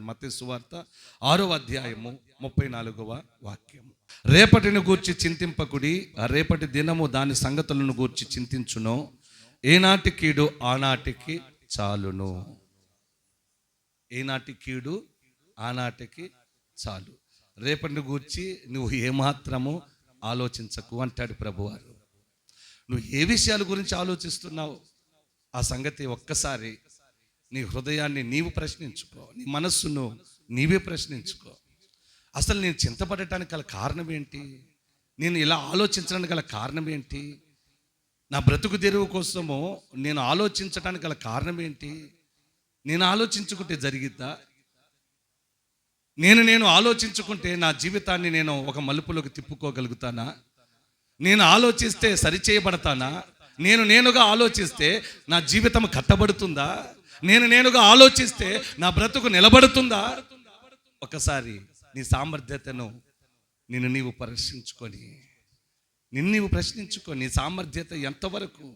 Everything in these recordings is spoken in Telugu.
మత్తయి సువార్త 6వ అధ్యాయము 34వ వాక్యం. రేపటిని గూర్చి చింతింపకుడి, ఆ రేపటి దినము దాని సంగతులను గూర్చి చింతించును. ఏనాటి కీడు ఆనాటికి చాలును. ఏనాటి కీడు ఆనాటికి చాలు. రేపటిని గూర్చి నువ్వు ఏమాత్రము ఆలోచించకు అంటాడు ప్రభువారు. నువ్వు ఏ విషయాల గురించి ఆలోచిస్తున్నావు ఆ సంగతి ఒక్కసారి నీ హృదయాన్ని నీవు ప్రశ్నించుకో, నీ మనస్సును నీవే ప్రశ్నించుకో. అసలు నేను చింతపడటానికి గల కారణం ఏంటి? నేను ఇలా ఆలోచించడానికి గల కారణం ఏంటి? నా బ్రతుకు తెరువు కోసము నేను ఆలోచించడానికి గల కారణం ఏంటి? నేను ఆలోచించుకుంటే జరిగిద్దా? నేను ఆలోచించుకుంటే నా జీవితాన్ని నేను ఒక మలుపులోకి తిప్పుకోగలుగుతానా? నేను ఆలోచిస్తే సరిచేయబడతానా? నేనుగా ఆలోచిస్తే నా జీవితం కట్టబడుతుందా? నేనుగా ఆలోచిస్తే నా బ్రతుకు నిలబడుతుందా? ఒకసారి నీ సామర్థ్యతను నీవు పరీక్షించుకొని నీవు ప్రశ్నించుకో. నీ సామర్థ్యత ఎంతవరకు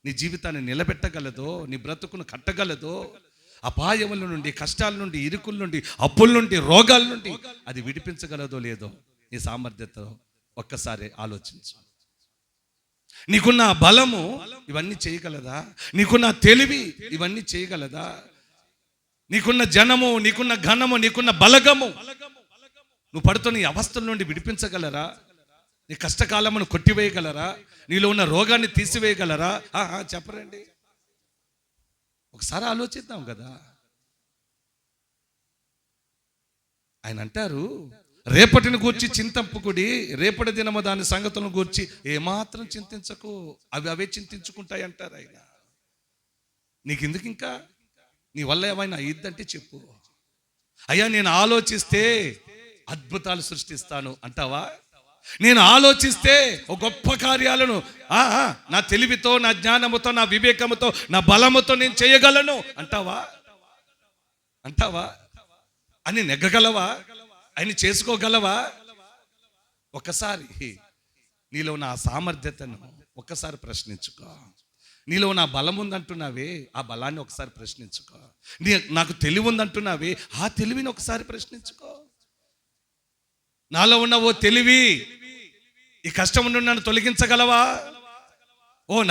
నీ జీవితాన్ని నిలబెట్టగలదో, నీ బ్రతుకును కట్టగలదో, అపాయముల నుండి, కష్టాల నుండి, ఇరుకుల నుండి, అప్పుల నుండి, రోగాల నుండి అది విడిపించగలదో లేదో నీ సామర్థ్యత ఒక్కసారి ఆలోచించు. నీకున్న బలము ఇవన్నీ చేయగలదా? నీకున్న తెలివి ఇవన్నీ చేయగలదా? నీకున్న జనము, నీకున్న ఘనము, నీకున్న బలగము నువ్వు పడుతున్న ఈ అవస్థల నుండి విడిపించగలరా? నీ కష్టకాలమును కొట్టివేయగలరా? నీలో ఉన్న రోగాన్ని తీసివేయగలరా? చెప్పరండి. ఒకసారి ఆలోచిద్దాం కదా. ఆయన అంటారు, రేపటిని గూర్చి చింతింపకుడి, రేపటి దినము దాని సంగతులను గూర్చి ఏమాత్రం చింతించకు, అవే చింతించుకుంటాయి అంటారు ఆయన. నీకెందుకు ఇంకా? నీ వల్ల ఏమైనా అయ్యిద్దంటే చెప్పు. అయ్యా నేను ఆలోచిస్తే అద్భుతాలు సృష్టిస్తాను అంటావా? నేను ఆలోచిస్తే ఒక గొప్ప కార్యాలను నా తెలివితో, నా జ్ఞానముతో, నా వివేకముతో, నా బలముతో నేను చేయగలను అంటావా? అని నెగ్గగలవా? ఆయన చేసుకోగలవా? ఒకసారి నీలో ఉన్న ఆ సామర్థ్యతను ఒక్కసారి ప్రశ్నించుకో. నీలో నా బలం ఉందంటున్నావే, ఆ బలాన్ని ఒకసారి ప్రశ్నించుకో. నాకు తెలివి ఉందంటున్నావే, ఆ తెలివిని ఒకసారి ప్రశ్నించుకో. నాలో ఉన్న ఓ తెలివి ఈ కష్టం నుండి నన్ను తొలగించగలవా?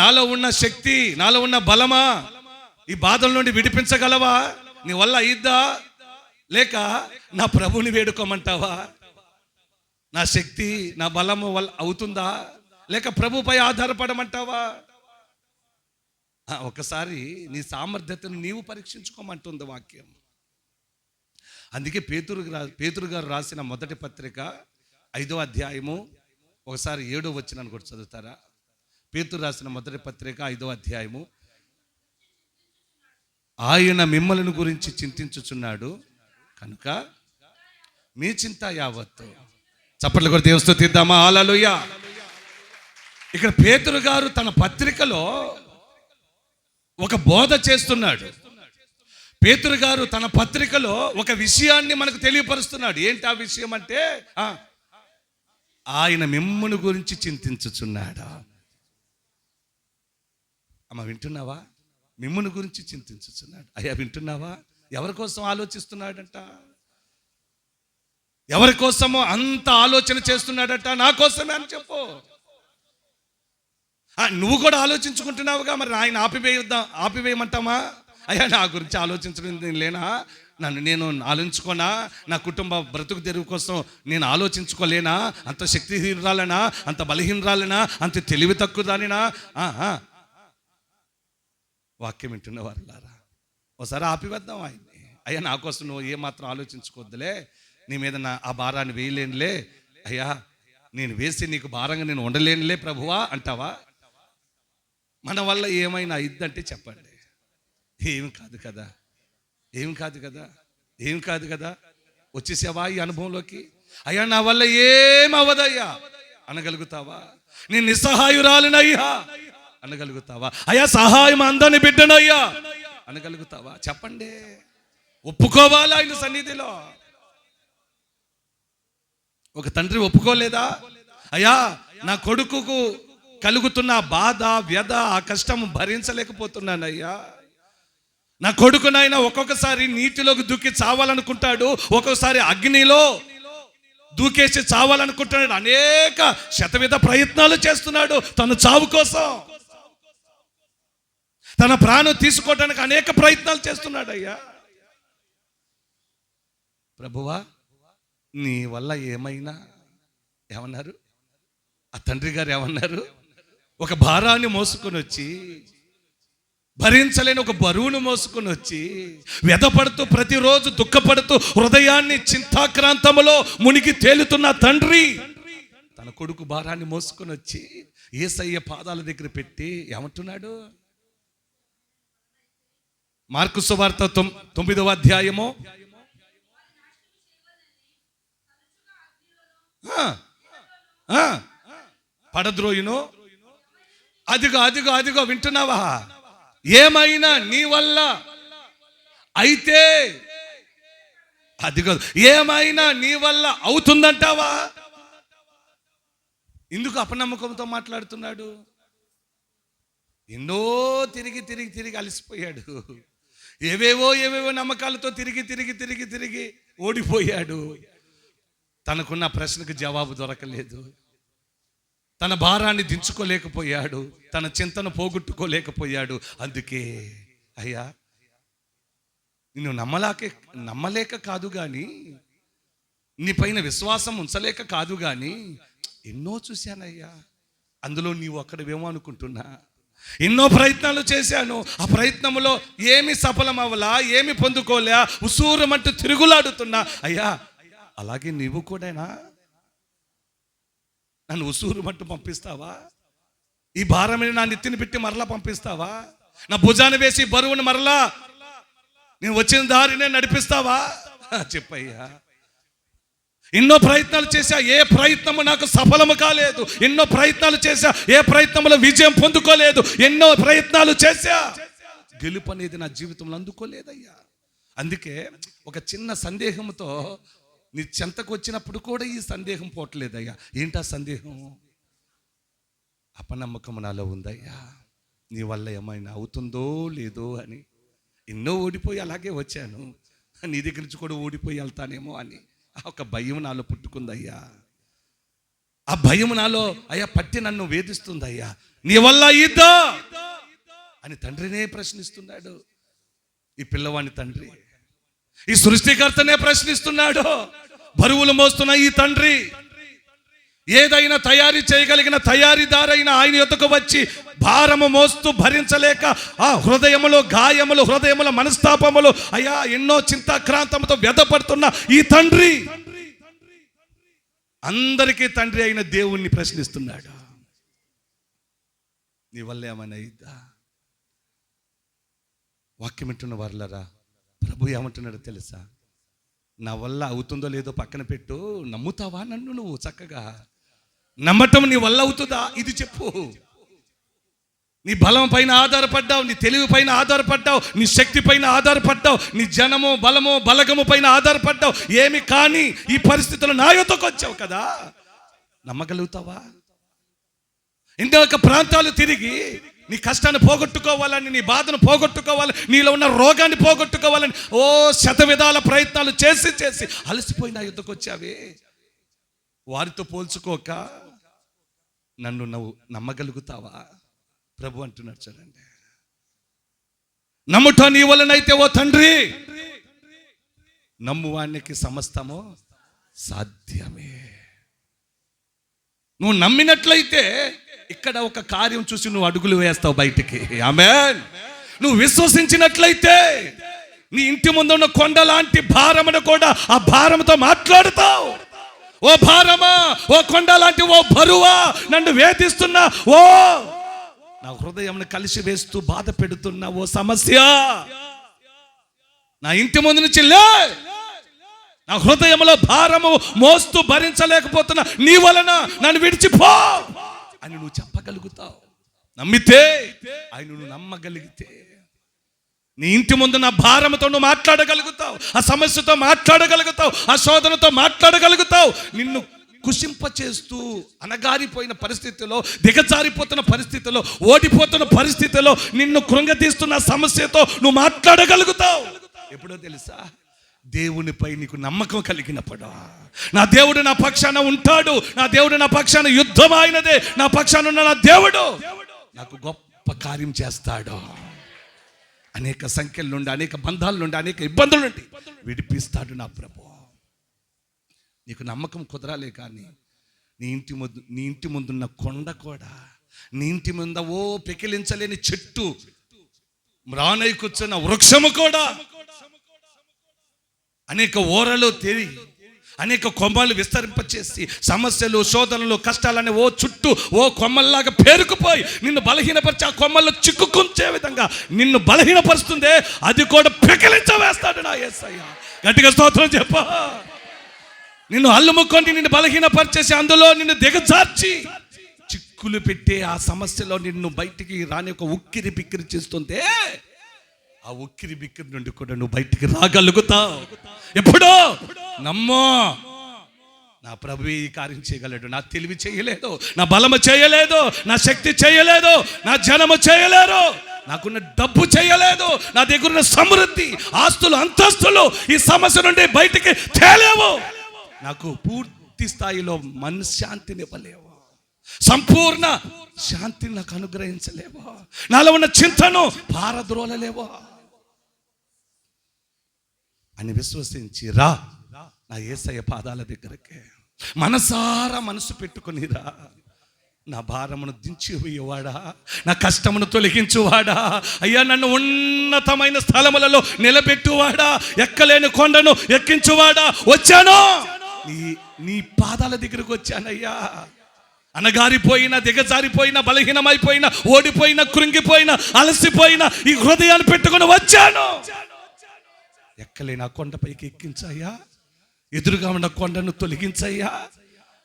నాలో ఉన్న శక్తి, నాలో ఉన్న బలమా ఈ బాధల నుండి విడిపించగలవా? నీ వల్ల అయ్యిద్దా? లేక నా ప్రభుని వేడుకోమంటావా? నా శక్తి, నా బలము వల్ల అవుతుందా? లేక ప్రభుపై ఆధారపడమంటావా? ఒకసారి నీ సామర్థ్యతను నీవు పరీక్షించుకోమంటుంది వాక్యం. అందుకే పేతురు గారు రాసిన మొదటి పత్రిక 5వ అధ్యాయము ఒకసారి 7వ వచనాన్ని కూడా చదువుతారా? పేతురు రాసిన మొదటి పత్రిక 5వ అధ్యాయము. ఆయన మిమ్మల్ని గురించి చింతించుచున్నాడు కనుక మీ చింత యావత్తు. చప్పట్లు కూడా దేవుని స్తుతిద్దామా? హల్లెలూయా. ఇక్కడ పేతురు గారు తన పత్రికలో ఒక బోధ చేస్తున్నాడు. పేతురు గారు తన పత్రికలో ఒక విషయాన్ని మనకు తెలియపరుస్తున్నాడు. ఏంటి ఆ విషయం అంటే, ఆయన మిమ్మును గురించి చింతించుచున్నాడు. అమ్మ వింటున్నావా? మిమ్మును గురించి చింతించుచున్నాడు. అయ్యా వింటున్నావా? ఎవరి కోసం ఆలోచిస్తున్నాడంట? ఎవరి కోసమో అంత ఆలోచన చేస్తున్నాడట. నా కోసమే అని చెప్పు. నువ్వు కూడా ఆలోచించుకుంటున్నావుగా, మరి ఆయన ఆపివేయమంటామా? అయ్యా నా గురించి ఆలోచించడం లేనా? నేను ఆలోచించుకోనా? నా కుటుంబ బ్రతుకు తెరువు కోసం నేను ఆలోచించుకోలేనా? అంత శక్తిహీనురాలనా? అంత బలహీనరాలనా? అంత తెలివి తక్కువ దానినా? వాక్యం వింటున్న వారులారా, ఒకసారి ఆపివేద్దాం ఆయన్ని. అయ్యా నా కోసం నువ్వు ఏమాత్రం ఆలోచించుకోవద్దులే, నీ మీద ఆ భారాన్ని వేయలేనులే అయ్యా, నేను వేసి నీకు భారంగా నేను ఉండలేనులే ప్రభువా అంటావా? మన వల్ల ఏమైనా అయిద్దంటే చెప్పండి. ఏం కాదు కదా. వచ్చేసావా ఈ అనుభవంలోకి? అయ్యా నా వల్ల ఏమవ్వదయ్యా అనగలుగుతావా? నేను నిస్సహాయురాలినయ్యా అనగలుగుతావా? అయ్యా సహాయం అందని బిడ్డనయ్యా అనగలుగుతావా? చెప్పండి. ఒప్పుకోవాలా ఆయన సన్నిధిలో? ఒక తండ్రి ఒప్పుకోలేదా? అయ్యా నా కొడుకుకు కలుగుతున్న బాధ, వ్యధ, ఆ కష్టం భరించలేకపోతున్నానయ్యా, నా కొడుకునైనా ఒక్కొక్కసారి నీటిలోకి దూకి చావాలనుకుంటాడు, ఒక్కొక్కసారి అగ్నిలో దూకేసి చావాలనుకుంటున్నాడు. అనేక శతవిధ ప్రయత్నాలు చేస్తున్నాడు తన చావు కోసం. తన ప్రాణం తీసుకోవడానికి అనేక ప్రయత్నాలు చేస్తున్నాడు. అయ్యా ప్రభువా, నీ వల్ల ఏమన్నారు ఆ తండ్రి గారు ఏమన్నారు? ఒక భారాన్ని మోసుకొని వచ్చి, భరించలేని ఒక బరువును మోసుకొని వచ్చి, వ్యధపడుతూ ప్రతిరోజు దుఃఖపడుతూ హృదయాన్ని చింతాక్రాంతములో మునిగి తేలుతున్న తండ్రి తన కొడుకు భారాన్ని మోసుకొని వచ్చి యేసయ్య పాదాల దగ్గర పెట్టి ఏమంటున్నాడు? మార్కు సువార్త 9వ అధ్యాయము పడద్రోయును, అదిగో వింటున్నావా? ఏమైనా నీ వల్ల అయితే, అదిగో ఏమైనా నీ వల్ల అవుతుందంటావా? ఎందుకు అపనమ్మకంతో మాట్లాడుతున్నాడు? ఎన్నో తిరిగి అలసిపోయాడు. ఏవేవో నమ్మకాలతో తిరిగి ఓడిపోయాడు. తనకున్న ప్రశ్నకు జవాబు దొరకలేదు. తన భారాన్ని దించుకోలేకపోయాడు. తన చింతను పోగొట్టుకోలేకపోయాడు. అందుకే అయ్యా, నిన్ను నమ్మలేక కాదు కానీ, నీ పైన విశ్వాసం ఉంచలేక కాదు కానీ, ఎన్నో చూశానయ్యా. అందులో నీవు అక్కడవేమో అనుకుంటున్నా. ఎన్నో ప్రయత్నాలు చేశాను. ఆ ప్రయత్నంలో ఏమి సఫలం అవ్వలా, ఏమి పొందుకోలే, ఉసూరమంటూ తిరుగులాడుతున్నా. అయ్యా, అలాగే నీవు కూడానా నన్ను ఉసూరుమంటూ పంపిస్తావా? ఈ భారమని నా నెత్తిని పెట్టి మరలా పంపిస్తావా? నా భుజాన్ని వేసి బరువును మరలా నేను వచ్చిన దారినే నడిపిస్తావా? చెప్పయ్యా. ఎన్నో ప్రయత్నాలు చేశా, ఏ ప్రయత్నము నాకు సఫలము కాలేదు. ఎన్నో ప్రయత్నాలు చేశా, ఏ ప్రయత్నంలో విజయం పొందుకోలేదు. ఎన్నో ప్రయత్నాలు చేశా, గెలుపు అనేది నా జీవితంలో అందుకోలేదయ్యా. అందుకే ఒక చిన్న సందేహంతో నీ చెంతకు వచ్చినప్పుడు కూడా ఈ సందేహం పోవట్లేదయ్యా. ఏంటా సందేహం? అపనమ్మకం నాలో ఉందయ్యా. నీ వల్ల ఏమైనా అవుతుందో లేదో అని. ఎన్నో ఓడిపోయి అలాగే వచ్చాను, నీ దగ్గర నుంచి కూడా ఓడిపోయి వెళ్తానేమో అని ఒక భయం నాలో పుట్టుకుందయ్యా. ఆ భయం నాలో అయ్యా పట్టి నన్ను వేధిస్తుందయ్యా. నీ వల్ల ఇద్దా అని తండ్రినే ప్రశ్నిస్తున్నాడు. ఈ పిల్లవాని తండ్రి ఈ సృష్టికర్తనే ప్రశ్నిస్తున్నాడు. బరువులు మోస్తున్న ఈ తండ్రి ఏదైనా తయారీ చేయగలిగిన తయారీదారైన ఆయన యొద్దకు వచ్చి భారము మోస్తూ భరించలేక ఆ హృదయములో గాయములు, హృదయముల మనస్తాపములు, అయ్యా ఎన్నో చింతాక్రాంతముతో వ్యధపడుతున్న ఈ తండ్రి అందరికీ తండ్రి అయిన దేవుణ్ణి ప్రశ్నిస్తున్నాడు. నీ వల్ల ఏమైనా అయిద్దా? వాక్యం వింటున్న వారులరా, ప్రభు ఏమంటున్నాడో తెలుసా? నా వల్ల అవుతుందో లేదో పక్కన పెట్టు, నమ్ముతావా నన్ను? నువ్వు చక్కగా నమ్మటం నీ వల్ల అవుతుందా? ఇది చెప్పు. నీ బలం పైన ఆధారపడ్డావు, నీ తెలివి పైన ఆధారపడ్డావు, నీ శక్తి పైన ఆధారపడ్డావు, నీ జనము బలము బలగము పైన ఆధారపడ్డావు. ఏమి కానీ ఈ పరిస్థితుల్లో నా యొద్దకు వచ్చావు కదా, నమ్మగలుగుతావా? ఇంకొక ప్రాంతాలు తిరిగి నీ కష్టాన్ని పోగొట్టుకోవాలని, నీ బాధను పోగొట్టుకోవాలని, నీలో ఉన్న రోగాన్ని పోగొట్టుకోవాలని ఓ శతవిధాల ప్రయత్నాలు చేసి అలసిపోయి నా యుద్ధకు వచ్చావే. వారితో పోల్చుకోక నన్ను నువ్వు నమ్మగలుగుతావా? ప్రభు అంటున్నాడు చూడండి, నమ్ముట నీ వలనైతే ఓ తండ్రి, నమ్మువానికి సమస్తము సాధ్యమే. నువ్వు నమ్మినట్లయితే ఇక్కడ ఒక కార్యం చూసి నువ్వు అడుగులు వేస్తావు బయటికి. ఆమేన్. నువ్వు విశ్వసించినట్లయితే నీ ఇంటి ముందు ఉన్న కొండ లాంటి భారమును కూడా ఆ భారముతో మాట్లాడుతావు. ఓ భారమా, ఓ కొండ లాంటి ఓ బరువా, నన్ను వేధిస్తున్నా, ఓ నా హృదయంను కలిసి వేస్తూ బాధ పెడుతున్నా ఓ సమస్య, నా ఇంటి ముందు నుంచి లే, నా హృదయంలో భారము మోస్తూ భరించలేకపోతున్నా, నీ వలన నన్ను విడిచిపో అని నువ్వు చెప్పగలుగుతావు. నమ్మితే ఆయన నువ్వు నమ్మగలిగితే నీ ఇంటి ముందు నా భారముతో నువ్వు మాట్లాడగలుగుతావు, ఆ సమస్యతో మాట్లాడగలుగుతావు, ఆ శోధనతో మాట్లాడగలుగుతావు. నిన్ను కుషింపచేస్తూ అనగారిపోయిన పరిస్థితిలో, దిగజారిపోతున్న పరిస్థితిలో, ఓడిపోతున్న పరిస్థితిలో నిన్ను కృంగతీస్తున్న సమస్యతో నువ్వు మాట్లాడగలుగుతావు ఎప్పుడో తెలుసా? దేవునిపై నీకు నమ్మకం కలిగినప్పుడు. నా దేవుడు నా పక్షాన ఉంటాడు, నా దేవుడు నా పక్షాన యుద్ధం ఆయనదే, నా పక్షాన ఉన్న నా దేవుడు నాకు గొప్ప కార్యం చేస్తాడు. అనేక సంఖ్యల నుండి, అనేక బంధాల నుండి, అనేక ఇబ్బందుల నుండి విడిపిస్తాడు నా ప్రభు. నీకు నమ్మకం కుదరాలే కానీ నీ ఇంటి ముందున్న కొండ కూడా, నీ ఇంటి ముందు పెకిలించలేని చెట్టు, మ్రానై కూర్చున్న వృక్షము కూడా, అనేక ఓరలు తెరి, అనేక కొమ్మలు విస్తరింపచేసి సమస్యలు, శోధనలు, కష్టాలని చుట్టూ కొమ్మల్లాగా పేరుకుపోయి నిన్ను బలహీనపరిచి ఆ కొమ్మల్లో చిక్కుకుంచే విధంగా నిన్ను బలహీనపరుస్తుందే, అది కూడా పెకిలించవేస్తాడు నా యేసయ్య. గట్టిగా స్తోత్రం చెప్ప. నిన్ను అల్లుముకొని నిన్ను బలహీనపరిచేసి అందులో నిన్ను దిగజార్చి చిక్కులు పెట్టే ఆ సమస్యలో నిన్ను బయటికి రాని ఒక ఉక్కిరి బిక్కిరి చేస్తుంటే, ఆ ఉక్కిరి బిక్కిరి నుండి కూడా నువ్వు బయటికి రాగలుగుతావు. ఎప్పుడో నమ్మో, నా ప్రభు ఈ కార్యం చేయగలడు. నా తెలివి చేయలేదు, నా బలము చేయలేదు, నా శక్తి చేయలేదు, నా జనము చేయలేరు, నాకున్న డబ్బు చేయలేదు, నా దగ్గరున్న సమృద్ధి, ఆస్తులు, అంతస్తులు ఈ సమస్య నుండి బయటికి తేలేవు. నాకు పూర్తి స్థాయిలో మనశ్శాంతిని ఇవ్వలేవు, సంపూర్ణ శాంతిని నాకు అనుగ్రహించలేవు, నాలో ఉన్న చింతను పారద్రోలలేవో అని విశ్వసించి రా నా యేసయ్య పాదాల దగ్గరకే. మనసారా మనసు పెట్టుకుని రా. నా భారమును దించివేయవాడా, నా కష్టమును తొలగించువాడా, అయ్యా నన్ను ఉన్నతమైన స్థలములలో నిలబెట్టువాడా, ఎక్కలేని కొండను ఎక్కించువాడా, వచ్చాను నీ పాదాల దగ్గరకు వచ్చానయ్యా. అనగారిపోయిన, దిగజారిపోయిన, బలహీనమైపోయిన, ఓడిపోయిన, కృంగిపోయిన, అలసిపోయిన ఈ హృదయాన్ని పెట్టుకుని వచ్చాను. ఎక్కలేని ఆ కొండపైకి ఎక్కించయ్యా, ఎదురుగా ఉన్న కొండను తొలగించయ్యా.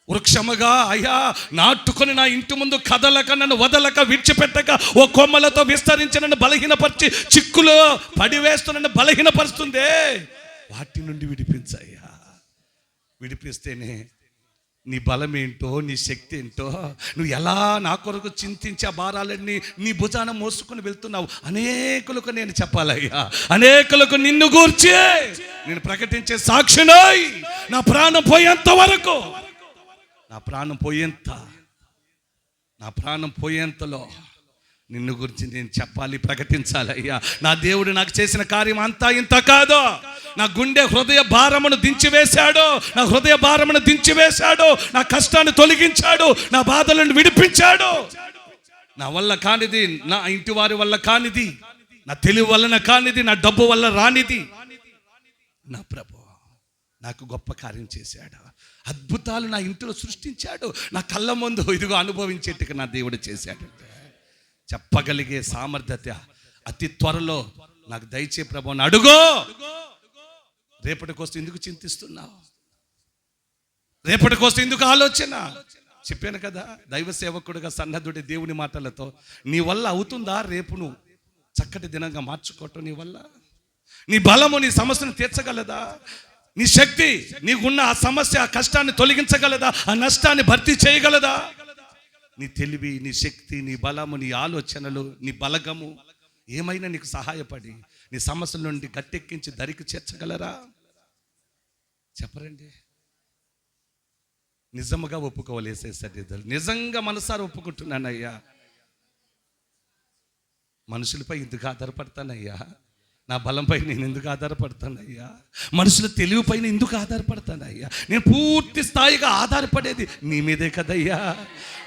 వృక్షముగా అయ్యా నాటుకొని నా ఇంటి ముందు కదలక, నన్ను వదలక, విడిచిపెట్టక కొమ్మలతో విస్తరించి నన్ను బలహీనపరిచి చిక్కులు పడివేస్తూ నన్ను బలహీనపరుస్తుందే, వాటి నుండి విడిపించయ్యా. విడిపిస్తేనే నీ బలం ఏంటో, నీ శక్తి ఏంటో, నువ్వు ఎలా నా కొరకు చింతించే భారాలన్నీ నీ భుజాన మోసుకొని వెళ్తున్నావు అనేకులకు నేను చెప్పాలయ్యా. అనేకులకు నిన్ను గూర్చి నేను ప్రకటించే సాక్షినై నా ప్రాణం పోయేంత వరకు, నా ప్రాణం పోయేంతలో నిన్ను గురించి నేను చెప్పాలి, ప్రకటించాలి అయ్యా. నా దేవుడు నాకు చేసిన కార్యం అంతా ఇంత కాదు. నా గుండె హృదయ భారమును దించివేశాడు, నా హృదయ భారమును దించివేశాడు, నా కష్టాన్ని తొలగించాడు, నా బాధలను విడిపించాడు. నా వల్ల కానిది, నా ఇంటి వారి వల్ల కానిది, నా తెలివి వలన కానిది, నా డబ్బు వల్ల రానిది నా ప్రభు నాకు గొప్ప కార్యం చేశాడు. అద్భుతాలు నా ఇంటిలో సృష్టించాడు, నా కళ్ళ ముందు ఇదిగో అనుభవించేట్టుగా నా దేవుడు చేశాడు. చెప్పగలిగే సామర్థ్యత అతి త్వరలో నాకు దయచే ప్రభువుని అడుగో. రేపటి కోసం ఎందుకు చింతిస్తున్నావు? రేపటి కోసం ఎందుకు ఆలోచన? చెప్పాను కదా, దైవ సేవకుడుగా సన్నద్ధుడి దేవుని మాటలతో నీ వల్ల అవుతుందా రేపు నువ్వు చక్కటి దినంగా మార్చుకోవటం? నీ వల్ల, నీ బలము నీ సమస్యను తీర్చగలదా? నీ శక్తి నీకున్న ఆ సమస్య, ఆ కష్టాన్ని తొలగించగలదా? ఆ నష్టాన్ని భర్తీ చేయగలదా? నీ తెలివి, నీ శక్తి, నీ బలము, నీ ఆలోచనలు, నీ బలగము ఏమైనా నీకు సహాయపడి నీ సమస్యల నుండి గట్టెక్కించి దరికి చేర్చగలరా? చెప్పరండి. నిజముగా ఒప్పుకోవాలేసే సరిద్దరు, నిజంగా మనసారి ఒప్పుకుంటున్నానయ్యా. మనుషులపై ఎందుకు ఆధారపడతానయ్యా? నా బలంపై నేను ఎందుకు ఆధారపడతానయ్యా? మనుషుల తెలివిపైన ఎందుకు ఆధారపడతానయ్యా? నేను పూర్తి స్థాయిగా ఆధారపడేది నీ మీదే కదయ్యా,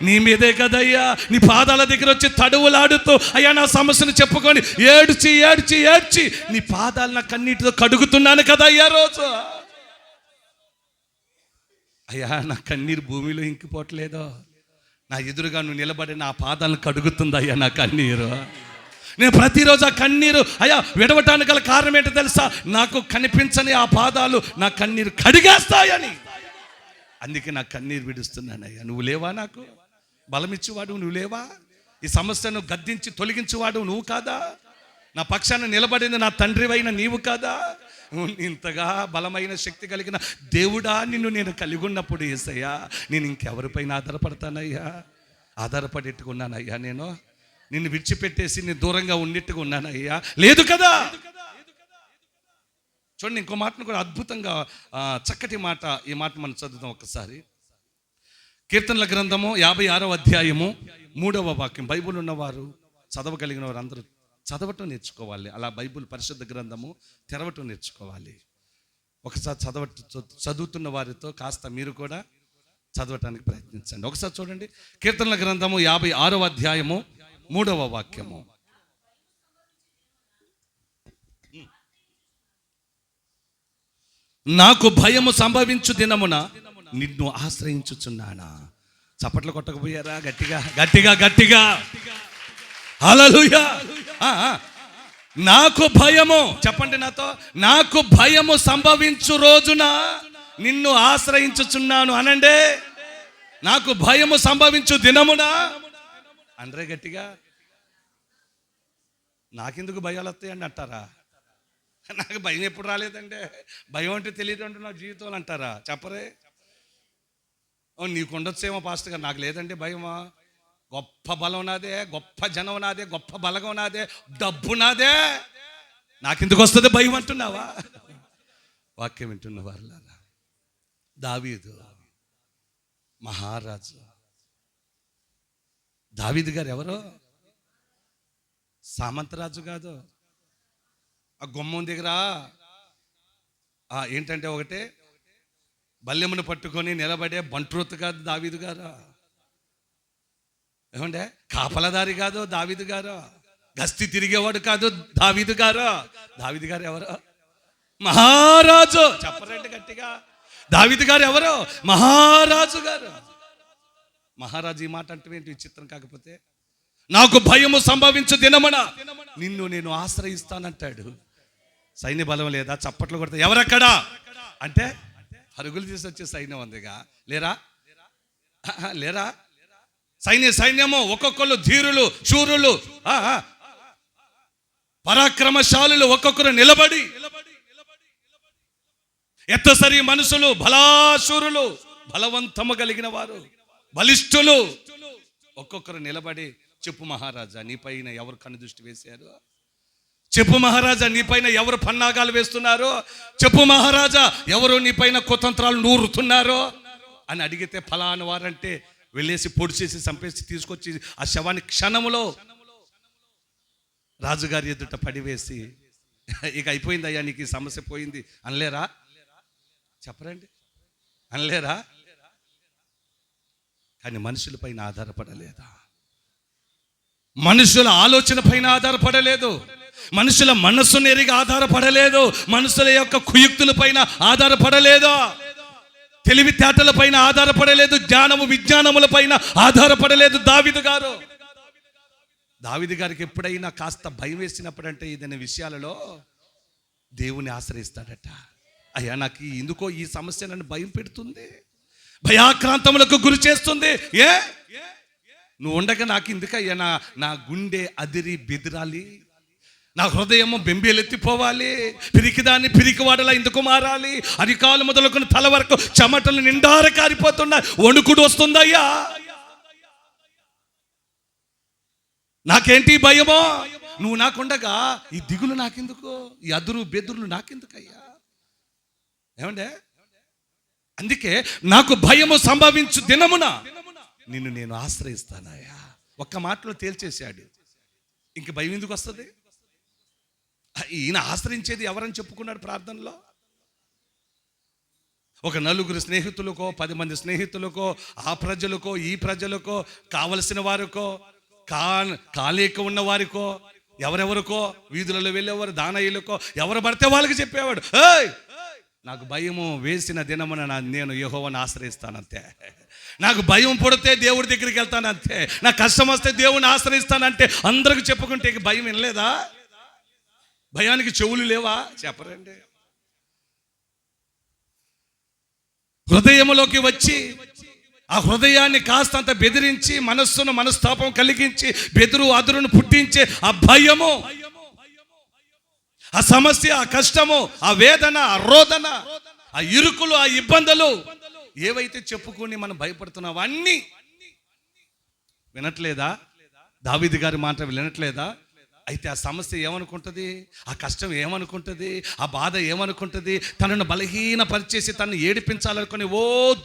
నీ మీదే కదయ్యా. నీ పాదాల దగ్గర వచ్చి తడువులాడుతూ అయ్యా నా సమస్యను చెప్పుకొని ఏడ్చి ఏడ్చి ఏడ్చి నీ పాదాలు నా కన్నీటితో కడుగుతున్నాను కదయ్యా రోజు. అయ్యా నా కన్నీరు భూమిలో ఇంకిపోవట్లేదో, నా ఎదురుగా నువ్వు నిలబడి నా పాదాలను కడుగుతుందయ్యా నా కన్నీరు. నేను ప్రతిరోజు ఆ కన్నీరు అయ్యా విడవటానికి గల కారణం ఏంటో తెలుసా? నాకు కనిపించని ఆ పాదాలు నా కన్నీరు కడిగేస్తాయని. అందుకే నా కన్నీరు విడుస్తున్నానయ్యా. నువ్వు లేవా? నాకు బలమిచ్చేవాడు నువ్వు లేవా? ఈ సమస్యను గద్దించి తొలగించేవాడు నువ్వు కాదా? నా పక్షాన్ని నిలబడింది నా తండ్రివైన నీవు కాదా? ఇంతగా బలమైన శక్తి కలిగిన దేవుడా నిన్ను నేను కలిగి ఉన్నప్పుడు యేసయ్యా నేను ఇంకెవరిపైన ఆధారపడతానయ్యా? ఆధారపడేట్టుకున్నానయ్యా నేను? నిన్ను విడిచిపెట్టేసి నేను దూరంగా ఉన్నట్టుగా ఉన్నానయ్యా? లేదు కదా. చూడండి, ఇంకో మాటను కూడా అద్భుతంగా చక్కటి మాట, ఈ మాట మనం చదువుతాం ఒక్కసారి. కీర్తనల గ్రంథము 56వ అధ్యాయము 3వ వాక్యం. బైబుల్ ఉన్నవారు, చదవగలిగిన వారు అందరూ చదవటం నేర్చుకోవాలి. అలా బైబుల్ పరిశుద్ధ గ్రంథము తెరవటం నేర్చుకోవాలి. ఒకసారి చదువుతున్న వారితో కాస్త మీరు కూడా చదవటానికి ప్రయత్నించండి. ఒకసారి చూడండి, కీర్తనల గ్రంథము 56వ అధ్యాయము 3వ వాక్యము. నాకు భయము సంభవించు దినమున నిన్ను ఆశ్రయించుచున్నానా. చప్పట్లు కొట్టకపోయారా? గట్టిగా గట్టిగా గట్టిగా హల్లెలూయా. నాకు భయము, చెప్పండి నాతో, నాకు భయము సంభవించు రోజున నిన్ను ఆశ్రయించుచున్నాను అనండి. నాకు భయము సంభవించు దినమున అనరే గట్టిగా. నాకెందుకు భయాలు వస్తాయండి అంటారా? నాకు భయం ఎప్పుడు రాలేదండి. భయం అంటే తెలియదు అంటే నా జీవితంలో అంటారా? చెప్పరే. నీకు ఉండొచ్చేమో పాస్టర్ గారు, నాకు లేదండి భయమా. గొప్ప బలం నాదే, గొప్ప జనం నాదే, గొప్ప బలగం నాదే, డబ్బు నాదే, నాకెందుకు వస్తుంది భయం అంటున్నావా? వాక్యం వింటున్న వారులారా, దావీదు మహారాజు. దావీదు గారు ఎవరో సామంతరాజు కాదు. ఆ గుమ్మం దగ్గర ఏంటంటే ఒకటే బల్లెమును పట్టుకొని నిలబడే బంట్రోతు కాదు దావీదు గారు. ఏమంటే కాపలదారి కాదు దావీదు గారు. గస్తీ తిరిగేవాడు కాదు దావీదు గారు. దావీదు గారు ఎవరు? మహారాజు. చెప్పరండి గట్టిగా. దావీదు గారు ఎవరు? మహారాజు గారు. మహారాజు ఈ మాట అంటే ఏంటి విచిత్రం కాకపోతే? నాకు భయము సంభవించు దినమున నిన్ను నేను ఆశ్రయిస్తానంటాడు. సైన్య బలం లేదా? చప్పట్లు కొడతా ఎవరక్కడా అంటే పరుగులు తీసి వచ్చే సైన్యం ఉందిగా. లేరా లేరా? సైన్యము ఒక్కొక్కరు ధీరులు, శూరులు, పరాక్రమశాలులు, ఒక్కొక్కరు నిలబడి, ఎత్తసరి మనుషులు, బలాశూరులు, బలవంతము కలిగిన వారు, బలిష్ఠులు, ఒక్కొక్కరు నిలబడి, చెప్పు మహారాజా నీపైన ఎవరు కనుదృష్టి వేశారు? చెప్పు మహారాజా నీపైన ఎవరు పన్నాగాలు వేస్తున్నారు? చెప్పు మహారాజా ఎవరు నీపైన కుతంత్రాలు నూరుతున్నారు అని అడిగితే ఫలానా వారంటే వెళ్ళేసి పొడి చేసి చంపేసి తీసుకొచ్చి ఆ శవాన్ని క్షణములో రాజుగారి ఎదుట పడివేసి, ఇక అయిపోయిందయ్యా నీకు ఈ సమస్య పోయింది అనలేరా? చెప్పరండి, అనలేరా? కానీ మనుషుల పైన ఆధారపడలేదా? మనుషుల ఆలోచన పైన ఆధారపడలేదు, మనుషుల మనస్సును ఎరిగి ఆధారపడలేదు, మనుషుల యొక్క కుయుక్తుల పైన ఆధారపడలేదు, తెలివితేటల పైన ఆధారపడలేదు, జ్ఞానము విజ్ఞానముల పైన ఆధారపడలేదు. దావీదు గారికి ఎప్పుడైనా కాస్త భయం వేసినప్పుడంటే ఏదైనా విషయాలలో దేవుని ఆశ్రయిస్తాడట. అయ్యా నాకు ఎందుకో ఈ సమస్య నన్ను భయం పెడుతుంది, భయాక్రాంతములకు గురి చేస్తుంది. నువ్వు ఉండగా నాకు ఎందుకయ్యా నా గుండె అదిరి బెదిరాలి, నా హృదయము బెంబేలెత్తిపోవాలి, పిరికిదాన్ని పిరికివాడలా ఎందుకు మారాలి, అరికాలు మొదలుకొని తల వరకు చెమటలు నిండార కారిపోతున్నా, వణుకుడు వస్తుందయ్యా. నాకేంటి భయమో? నువ్వు నాకుండగా ఈ దిగులు నాకెందుకు, ఈ అదురు బెదురులు నాకెందుకయ్యా? ఏమండే? అందుకే నాకు భయము సంభవించు దినమున నిన్ను నేను ఆశ్రయిస్తానయ్యా. ఒక్క మాటలో తేల్చేశాడు. ఇంక భయం ఎందుకు వస్తుంది? ఈయన ఆశ్రయించేది ఎవరని చెప్పుకున్నాడు ప్రార్థనలో? ఒక నలుగురు స్నేహితులకో, 10 మంది స్నేహితులకో, ఆ ప్రజలకో, ఈ ప్రజలకో, కావలసిన వారికో, కాలేక ఉన్న వారికో, ఎవరెవరికో, వీధులలో వెళ్ళేవారు, దానయ్యులకో, ఎవరు పడితే వాళ్ళకి చెప్పేవాడు, నాకు భయము వేసిన దినమున నేను యెహోవాను ఆశ్రయిస్తానంతే. నాకు భయం పడితే దేవుడి దగ్గరికి వెళ్తానంతే. నాకు కష్టం వస్తే దేవుని ఆశ్రయిస్తానంటే అందరికి చెప్పుకుంటే ఇక భయం వినలేదా? భయానికి చెవులు లేవా? చెప్పరండి. హృదయములోకి వచ్చి ఆ హృదయాన్ని కాస్తంత బెదిరించి, మనస్తాపం కలిగించి, బెదురు అదురును పుట్టించే ఆ భయము, ఆ సమస్య, ఆ కష్టము, ఆ వేదన, ఆ రోదన, ఆ ఇరుకులు, ఆ ఇబ్బందులు ఏవైతే చెప్పుకొని మనం భయపడుతున్నావో అన్నీ వినట్లేదా? దావీదు గారి మాట వినట్లేదా? అయితే ఆ సమస్య ఏమనుకుంటుంది, ఆ కష్టం ఏమనుకుంటుంది, ఆ బాధ ఏమనుకుంటుంది, తనను బలహీనపరిచేసి తనను ఏడిపించాలనుకుని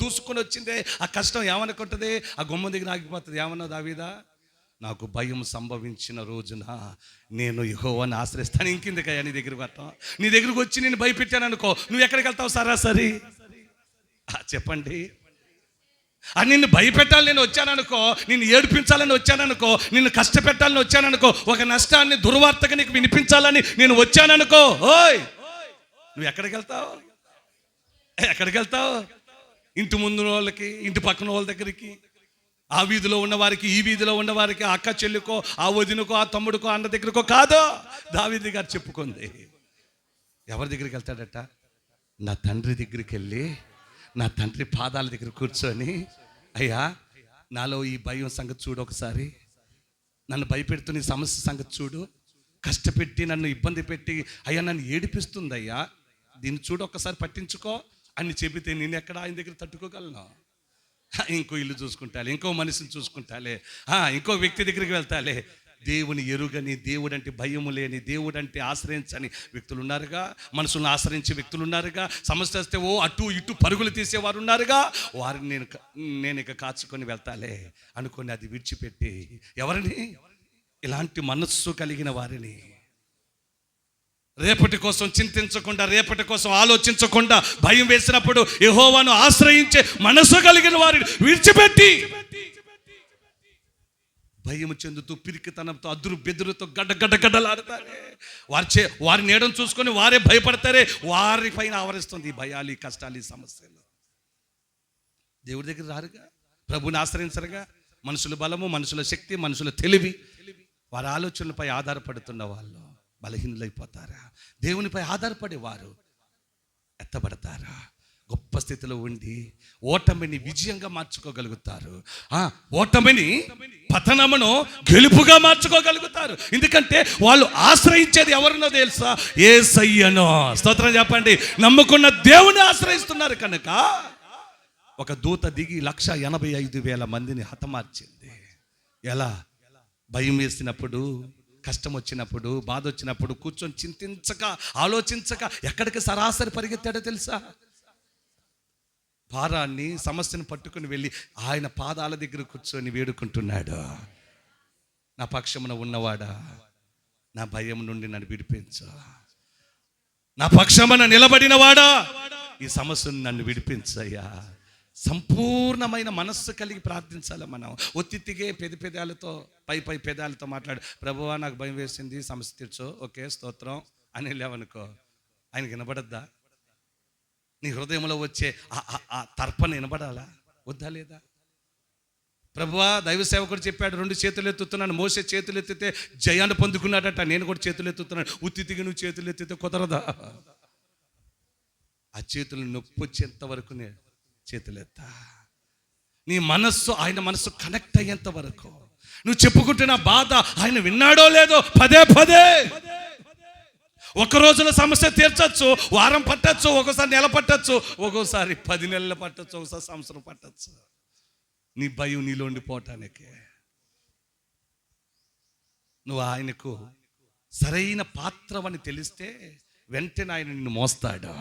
దూసుకొని వచ్చిందే ఆ కష్టం ఏమనుకుంటుంది, ఆ గుమ్మం దగ్గర ఆగిపోతుంది. ఏమన్నా దావీదా, నాకు భయం సంభవించిన రోజున నేను యెహోవాను ఆశ్రయిస్తాను. ఇంకిందుకయ్యా నీ దగ్గరికి వస్తాం, నీ దగ్గరికి వచ్చి నేను భయపెట్టాను అనుకో, నువ్వు ఎక్కడికి వెళ్తావు సరాసరి చెప్పండి? అని నిన్ను భయపెట్టాలని నేను వచ్చాననుకో, నిన్ను ఏడిపించాలని వచ్చాననుకో, నిన్ను కష్టపెట్టాలని వచ్చాననుకో, ఒక నష్టాన్ని, దుర్వార్తగా నీకు వినిపించాలని నేను వచ్చాననుకో, ఓయ్ నువ్వు ఎక్కడికి వెళ్తావు? ఎక్కడికి వెళ్తావు? ఇంటి ముందు వాళ్ళకి, ఇంటి పక్కన వాళ్ళ దగ్గరికి, ఆ వీధిలో ఉన్నవారికి, ఈ వీధిలో ఉన్నవారికి, ఆ అక్క చెల్లికో, ఆ వదినకో, ఆ తమ్ముడికో, అన్న దగ్గరకో కాదు. దావీదు గారు చెప్పుకుంది. ఎవరి దగ్గరికి వెళ్తాడట? నా తండ్రి దగ్గరికి వెళ్ళి, నా తండ్రి పాదాల దగ్గర కూర్చొని, అయ్యా నాలో ఈ భయం సంగతి చూడు, ఒకసారి నన్ను భయపెడుతున్న ఈ సమస్య సంగతి చూడు, కష్టపెట్టి నన్ను ఇబ్బంది పెట్టి అయ్యా నన్ను ఏడిపిస్తుంది అయ్యా, దీన్ని చూడు ఒక్కసారి పట్టించుకో అని చెబితే నేను ఎక్కడ ఆయన దగ్గర తట్టుకోగలను? ఇంకో ఇల్లు చూసుకుంటాలే, ఇంకో మనిషిని చూసుకుంటాలే, ఇంకో వ్యక్తి దగ్గరికి వెళ్తాలే. దేవుని ఎరుగని, దేవుడంటే భయము లేని, దేవుడంటే ఆశ్రయించని వ్యక్తులు ఉన్నారుగా, మనుషులను ఆశ్రయించే వ్యక్తులు ఉన్నారుగా, సమస్య వస్తే అటు ఇటు పరుగులు తీసేవారు ఉన్నారుగా, వారిని నేను ఇక కాచుకొని వెళ్తాలే అనుకొని అది విడిచిపెట్టి, ఎవరిని? ఇలాంటి మనస్సు కలిగిన వారిని, రేపటి కోసం చింతించకుండా, రేపటి కోసం ఆలోచించకుండా, భయం వేసినప్పుడు యెహోవాను ఆశ్రయించే మనస్సు కలిగిన వారిని విడిచిపెట్టి, భయం చెందుతూ పిరికితనంతో అదురు బెదురుతో గడ్డలాడతారే, వారి నీడను చూసుకొని వారే భయపడతారే, వారి పైన ఆవరిస్తుంది ఈ భయాలు, ఈ కష్టాలు, ఈ సమస్యలు. దేవుడి దగ్గర రారుగా, ప్రభుని ఆశ్రయించరుగా. మనుషుల బలము, మనుషుల శక్తి, మనుషుల తెలివి, వారి ఆలోచనలపై ఆధారపడుతున్న వాళ్ళు బలహీనులైపోతారా? దేవునిపై ఆధారపడేవారు ఎత్తబడతారా? గొప్ప స్థితిలో ఉండి ఓటమిని విజయంగా మార్చుకోగలుగుతారు. ఓటమిని, పతనమును గెలుపుగా మార్చుకోగలుగుతారు. ఎందుకంటే వాళ్ళు ఆశ్రయించేది ఎవరినో తెలుసా? యేసయ్యను. స్తోత్రం చెప్పండి. నమ్ముకున్న దేవుని ఆశ్రయిస్తున్నారు కనుక ఒక దూత దిగి 185,000 మందిని హతమార్చింది. ఎలా? భయం వేసినప్పుడు, కష్టం వచ్చినప్పుడు, బాధ వచ్చినప్పుడు కూర్చొని చింతించక, ఆలోచించక ఎక్కడికి సరాసరి పరిగెత్తాడో తెలుసా? భారాన్ని, సమస్యను పట్టుకుని వెళ్ళి ఆయన పాదాల దగ్గర కూర్చొని వేడుకుంటున్నాడు, నా పక్షమున ఉన్నవాడా, నా భయం నుండి నన్ను విడిపించు, నా పక్షమున నిలబడిన వాడా, ఈ సమస్యను నన్ను విడిపించయ్యా. సంపూర్ణమైన మనస్సు కలిగి ప్రార్థించాలి మనం. ఒత్తిగా పెదాలతో, పై పెదాలతో మాట్లాడు, ప్రభువా నాకు భయం వేసింది, సమస్య తీర్చు, ఓకే స్తోత్రం అని వెళ్ళావనుకో, ఆయనకి వినబడద్దా? నీ హృదయంలో వచ్చే ఆ తర్పణ వినబడాలా? వద్దా లేదా? ప్రభువా దైవ సేవకుడు చెప్పాడు, 2 చేతులు ఎత్తుతున్నాను, మోసే చేతులు ఎత్తితే జయాన్ని పొందుకున్నాడట, నేను కూడా చేతులు ఎత్తుతున్నాను. ఉత్తిగా నువ్వు చేతులు ఎత్తితే కుదరదా? ఆ చేతులు నొప్పి వచ్చేంత వరకు చేతులెత్త. నీ మనస్సు ఆయన మనస్సు కనెక్ట్ అయ్యేంత వరకు, నువ్వు చెప్పుకుంటున్న బాధ ఆయన విన్నాడో లేదో పదే ఒక రోజులో సమస్య తీర్చచ్చు, వారం పట్టచ్చు, ఒక్కోసారి నెల పట్టచ్చు, ఒక్కోసారి 10 నెలలు పట్టచ్చు, ఒకసారి సంవత్సరం పట్టచ్చు. నీ భయం నీలో ఉండిపోవటానికి నువ్వు ఆయనకు సరైన పాత్రవని తెలిస్తే వెంటనే ఆయన నిన్ను మోస్తాడు.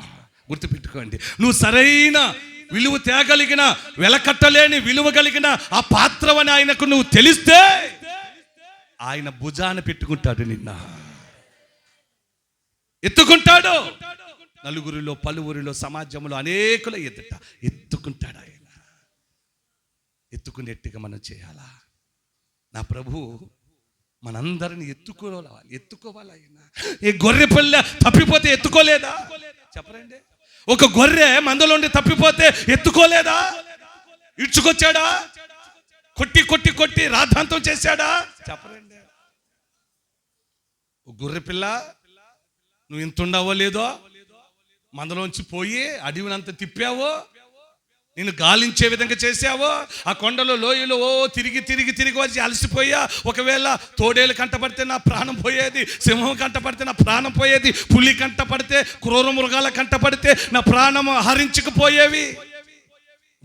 గుర్తుపెట్టుకోండి, నువ్వు సరైన విలువ తేగలిగిన, వెలకట్టలేని విలువ కలిగిన ఆ పాత్రవని ఆయనకు నువ్వు తెలిస్తే ఆయన భుజాన పెట్టుకుంటాడు, నిన్న ఎత్తుకుంటాడు. నలుగురిలో, పలువురిలో, సమాజంలో అనేకుల ఎదుట ఎత్తుకుంటాడు ఆయన. ఎత్తుకునేట్టుగా మనం చేయాలా? నా ప్రభు మనందరిని ఎత్తుకోవాలి ఆయన. ఈ గొర్రె పిల్ల తప్పిపోతే ఎత్తుకోలేదా? చెప్పరండి. ఒక గొర్రె మందలోండి తప్పిపోతే ఎత్తుకోలేదా? ఇడ్చుకొచ్చాడా? కొట్టి రాద్ధాంతం చేశాడా? చెప్పరండి. గొర్రె పిల్ల నువ్వు ఇంత ఉండవో లేదో, మందలోంచి పోయి అడవినంత తిప్పావో, నిన్ను గాలించే విధంగా చేసావో, ఆ కొండలో లోయలో తిరిగి తిరిగి తిరిగి వచ్చి అలసిపోయా. ఒకవేళ తోడేలు కంటపడితే నా ప్రాణం పోయేది, సింహం కంటపడితే నా ప్రాణం పోయేది, పులి కంటపడితే, క్రూర మృగాల కంటపడితే నా ప్రాణం హరించుకుపోయేవి.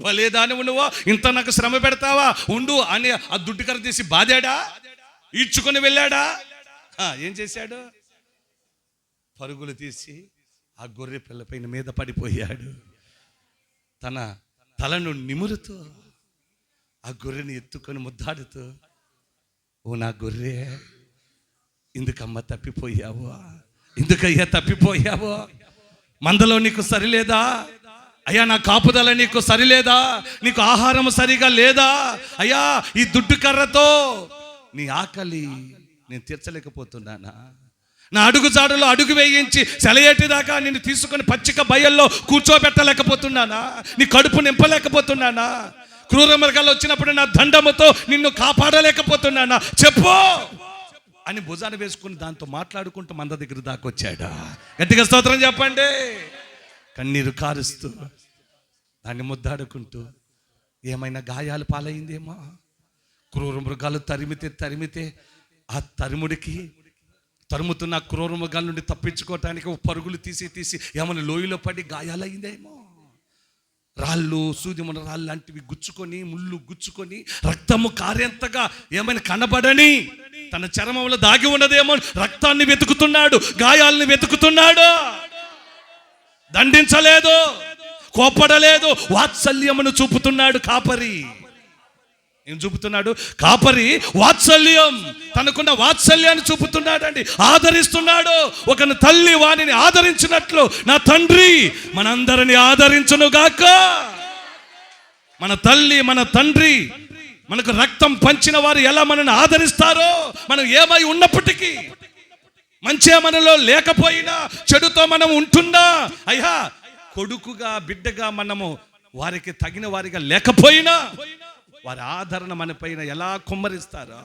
భలేదానివి నువ్వు, ఇంత నాకు శ్రమ పెడతావా, ఉండు అని ఆ దుడ్డుకర తీసి బాదాడా, ఈడ్చుకొని వెళ్ళాడా? ఏం చేశాడు? పరుగులు తీసి ఆ గొర్రె పిల్ల పైన మీద పడిపోయాడు. తన తలను నిమురుతూ ఆ గొర్రెని ఎత్తుకొని ముద్దాడుతూ, ఓ నా గొర్రె, ఎందుకమ్మ తప్పిపోయావు, ఎందుకయ్యా తప్పిపోయావు? మందలో నీకు సరిలేదా అయ్యా? నా కాపుదల నీకు సరిలేదా? నీకు ఆహారం సరిగా లేదా అయ్యా? ఈ దుడ్డు కర్రతో నీ ఆకలి నేను తీర్చలేకపోతున్నానా? నా అడుగు జాడలో అడుగు వేయించి సెలయేటిదాకా నిన్ను తీసుకొని పచ్చిక బయల్లో కూర్చోబెట్టలేకపోతున్నానా? నీ కడుపు నింపలేకపోతున్నానా? క్రూర మృగాలు వచ్చినప్పుడు నా దండముతో నిన్ను కాపాడలేకపోతున్నానా? చెప్పు అని భుజాన వేసుకుని దాంతో మాట్లాడుకుంటూ మంద దగ్గర దాకొచ్చాడా? గట్టిగా స్తోత్రం చెప్పండి. కన్నీరు కారుస్తూ దాన్ని ముద్దాడుకుంటూ, ఏమైనా గాయాలు పాలైందేమో, క్రూర మృగాలు తరిమితే ఆ తరుముతున్న క్రూర మృగాల నుండి తప్పించుకోవటానికి పరుగులు తీసి ఏమైనా లోయలో పడి గాయాలైందేమో, రాళ్ళు సూదిమన రాళ్ళు లాంటివి గుచ్చుకొని, ముళ్ళు గుచ్చుకొని రక్తము కారేంతగా ఏమైనా కనబడని తన చర్మంలో దాగి ఉన్నదేమో, రక్తాన్ని వెతుకుతున్నాడు, గాయాలను వెతుకుతున్నాడు. దండించలేదు, కోపడలేదు, వాత్సల్యమును చూపుతున్నాడు కాపరి. ఏం చూపుతున్నాడు? కాపరి వాత్సల్యం, తనకున్న వాత్సల్యాన్ని చూపుతున్నాడండి, ఆదరిస్తున్నాడు. ఒక తల్లి వాణిని ఆదరించినట్లు నా తండ్రి మనందరిని ఆదరించునుగాక. మన తల్లి, మన తండ్రి, మనకు రక్తం పంచిన వారు ఎలా మనల్ని ఆదరిస్తారో, మనం ఏమై ఉన్నప్పటికీ, మంచి మనలో లేకపోయినా, చెడుతో మనం ఉంటున్నా, అయ్యా కొడుకుగా బిడ్డగా మనము వారికి తగిన వారిగా లేకపోయినా, వారి ఆదరణ మన పైన ఎలా కుమ్మరిస్తారో,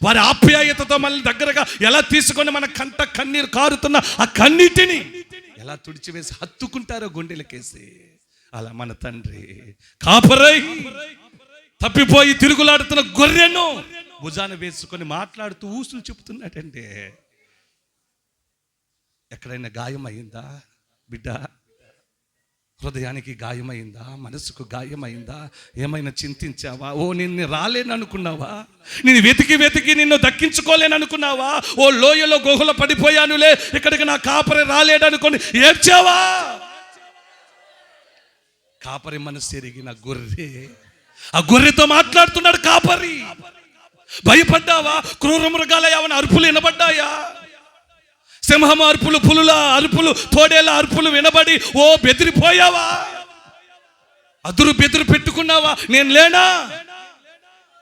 వారి ఆప్యాయతతో మన దగ్గరగా ఎలా తీసుకొని మన కంట కన్నీరు కారుతున్న ఆ కన్నీటిని ఎలా తుడిచివేసి హత్తుకుంటారో గుండెలకేసి, అలా మన తండ్రి కాపరై తప్పిపోయి తిరుగులాడుతున్న గొర్రెను భుజాన వేసుకొని మాట్లాడుతూ ఊసులు చెబుతున్నాడంటే, ఎక్కడైనా గాయమైందా బిడ్డ? హృదయానికి గాయమైందా? మనసుకు గాయమైందా? ఏమైనా చింతించావా? ఓ నిన్ను రాలేననుకున్నావా? నేను వెతికి నిన్ను దక్కించుకోలేననుకున్నావా? ఓ లోయలో గుహలో పడిపోయానులే, ఇక్కడికి నా కాపరి రాలేడనుకొని ఏడ్చావా? కాపరి మనసు ఎరిగిన గొర్రె, ఆ గొర్రెతో మాట్లాడుతున్నాడు కాపరి. భయపడ్డావా? క్రూర మృగాల ఏమైనా అరుపులు వినబడ్డాయా? సింహం అరుపులు, పులుల అరుపులు, తోడేళ్ళ అరుపులు వినబడి ఓ బెదిరిపోయావా? బెదురు పెట్టుకున్నావా? నేను లేనా?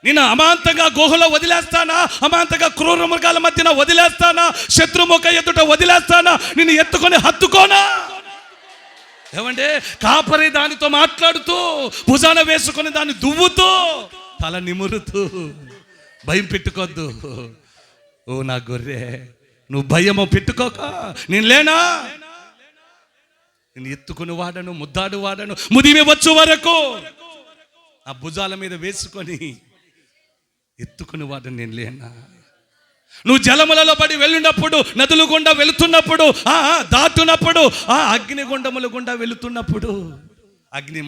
నేను అమాంతంగా గుహలో వదిలేస్తానా? అమాంతంగా క్రూర మృగాల మధ్యన వదిలేస్తానా? శత్రుముఖ ఎదుట వదిలేస్తానా? నిన్ను ఎత్తుకొని హత్తుకోనా? ఏమంటే కాపరి దానితో మాట్లాడుతూ, భుజాన వేసుకొని దాన్ని దువ్వుతూ, తల నిమురుతూ, భయం పెట్టుకోద్దు, ఓ నా గొర్రె, నువ్వు భయమో పెట్టుకోక, నేను లేనా? నేను ఎత్తుకుని వాడను, ముద్దాడు వాడను, ముదిమి వచ్చు వరకు ఆ భుజాల మీద వేసుకొని ఎత్తుకుని వాడను, నేను లేనా? నువ్వు జలములలో పడి వెళ్ళినప్పుడు, నదులు గుండా వెళుతున్నప్పుడు, దాటునప్పుడు, అగ్నిగుండముల గుండా వెళుతున్నప్పుడు, అగ్ని